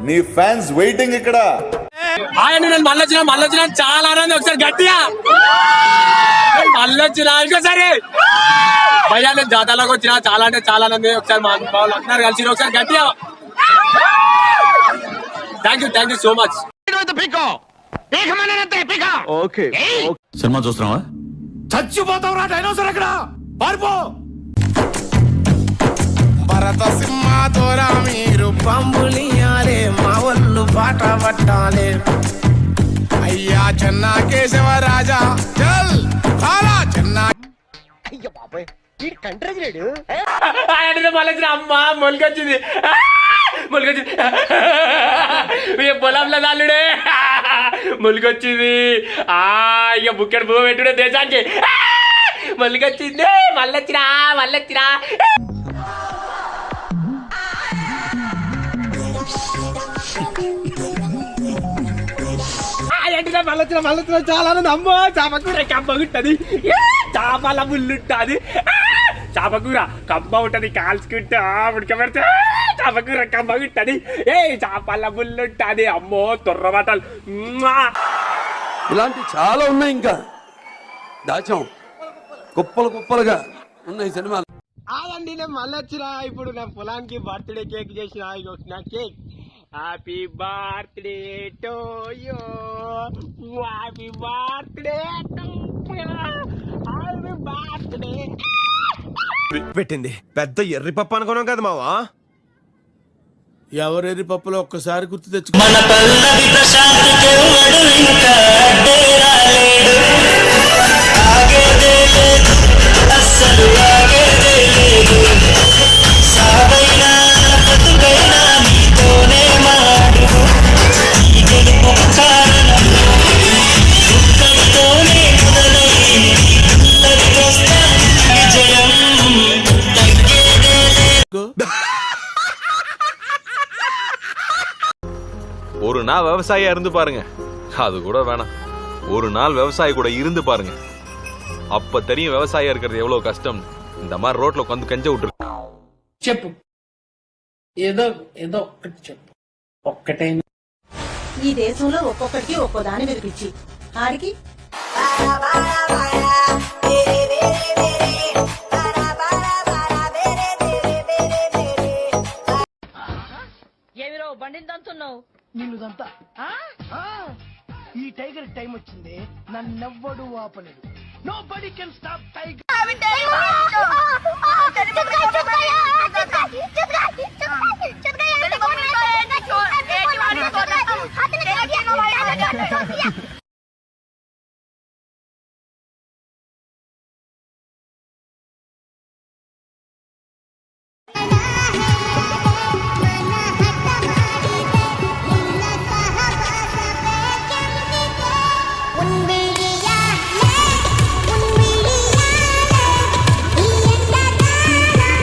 నీ fans waiting ఇక్కడ. నేను మళ్ళొచ్చిన చాలా ఆనందం. ఒకసారి గట్టిగా మళ్ళొచ్చిన ఇంకోసారి భయ్యా నేను జాతరలోకి వచ్చిన చాలా అంటే చాలా ఆనందం. ఒకసారి మా వాళ్ళు అందరు కలిసి ఒకసారి గట్టిగా thank you so much. Cinema చూస్తున్నావా? చచ్చిపోతావురా డైనోసర్ అక్కడ పారిపో. భరత సింహ దూరా మీరు పంబులియాలే మా ఒళ్ళు పాట పట్టాలే. అయ్యా చెన్నా కేశవరాజా చల్ కాలా చెన్నా. అయ్య బాబాయ్ వీడి కంట్రీ లేడు. మళ్ళీ అమ్మ మొలకొచ్చింది పొలంలో దాల్లుడే మొలికొచ్చింది. ఇక బుక్కెడు పువ్వు పెట్టుడే దేశానికి మొలికొచ్చింది. మళ్ళొచ్చినా మళ్ళొచ్చిన చాలా అమ్మో చాపకూర కమ్మ ఉంటది. చాపల ముళ్ళుంటది. చాపకూర కమ్మ ఉంటది. కాల్చుకుంటా ఉడకబెడితే చాపకూర కమ్మ ఉంటది. చాపల ముళ్ళుంటది. అమ్మో తొర్ర బట్టలు. ఇలాంటి చాలా ఉన్నాయి. ఇంకా దాచాం కుప్పలుగా ఉన్నాయి సినిమాలు. అదండి నేను మళ్ళీ వచ్చిన. ఇప్పుడు నా పొలానికి బర్త్డే కేక్ చేసిన. నా cake happy birthday to you, happy birthday happy birthday. పెట్టింది పెద్ద ఎర్రి పప్పు అనుకున్నాం కదా మావా. ఎవరెరి పప్పులో ఒక్కసారి గుర్తు తెచ్చుకో. ஒரு நாள் விவசாயியா இருந்து பாருங்க, அது கூட வேணாம், ஒரு நாள் விவசாயி கூட இருந்து பாருங்க, அப்ப தெரியும் விவசாயியா இருக்கிறது எவ்வளவு கஷ்டம். இந்த மாதிரி ரோட்ல உட்காந்து கஞ்ச விட்டுரு. చెప్పు ఏదో ఒక్కటి చెప్పు. ఒక్కటే ఈ దేశంలో ఒక్కొక్కడికి ఒక్కో దాని మీద పిచ్చి. ఆడికి ఏమిరో బండిని దంతున్నావు. నిన్ను దంతా ఈ టైగర్ టైం వచ్చింది. నన్నెవ్వడు ఆపలేడు. Nobody can stop tiger.